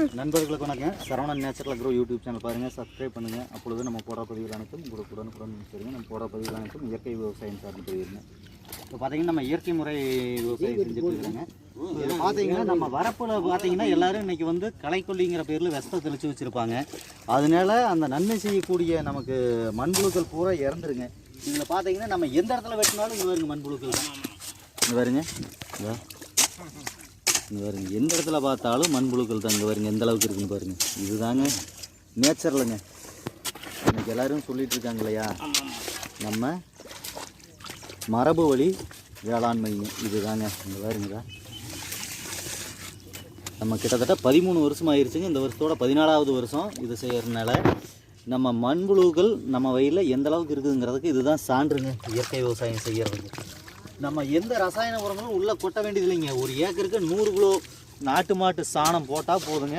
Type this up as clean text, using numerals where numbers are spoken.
நண்பர்களுக்கு வணக்கம். Saravanan natural agro YouTube channel பாருங்கள், சப்ஸ்கிரைப் பண்ணுங்கள். அப்பொழுது நம்ம போடுற பதிவுகள் அனைத்தும் உங்களுக்கு உடனுக்குடன் தெரியும். நம்ம போடுற பதிவுகள் அனைத்தும் இயற்கை விவசாயம் சார்ந்து போயிருங்க. இப்போ பார்த்தீங்கன்னா நம்ம இயற்கை முறை விவசாயம் செஞ்சுட்டு இருக்கிறோங்க. இது பார்த்தீங்கன்னா நம்ம வரப்பில் பார்த்தீங்கன்னா எல்லோரும் இன்றைக்கி வந்து களைக்கொல்லிங்கிற பேரில் விஷத்தை தெளித்து வச்சுருப்பாங்க. அதனால அந்த நன்மை செய்யக்கூடிய நமக்கு மண்புழுக்கள் பூரா இறந்துருங்க. இதில் பார்த்தீங்கன்னா நம்ம எந்த இடத்துல வெட்டினாலும் இங்கே வருங்க மண்புழுக்கள் தான். இங்கே வருங்க, இங்கே வருங்க, எந்த இடத்துல பார்த்தாலும் மண்புழுக்கள் தான். இங்கே வருங்க எந்த அளவுக்கு இருக்குன்னு பாருங்கள். இதுதாங்க நேச்சுரலுங்க. இன்றைக்கி எல்லோரும் சொல்லிகிட்டு இருக்காங்க இல்லையா, நம்ம மரபு வழி வேளாண்மைங்க இதுதாங்க. இங்கே பாருங்க, நம்ம கிட்டத்தட்ட 13 வருஷம் ஆயிடுச்சுங்க. இந்த வருஷத்தோட 14வது வருஷம் இது செய்கிறதுனால நம்ம மண்புழுக்கள் நம்ம வயலில் எந்த அளவுக்கு இருக்குதுங்கிறதுக்கு இதுதான் சான்றுங்க. இயற்கை விவசாயம் செய்கிறதுக்கு நம்ம எந்த ரசாயன உரங்களும் உள்ளே கொட்ட வேண்டியது இல்லைங்க. ஒரு ஏக்கருக்கு 100 கிலோ நாட்டு மாட்டு சாணம் போட்டால் போதுங்க.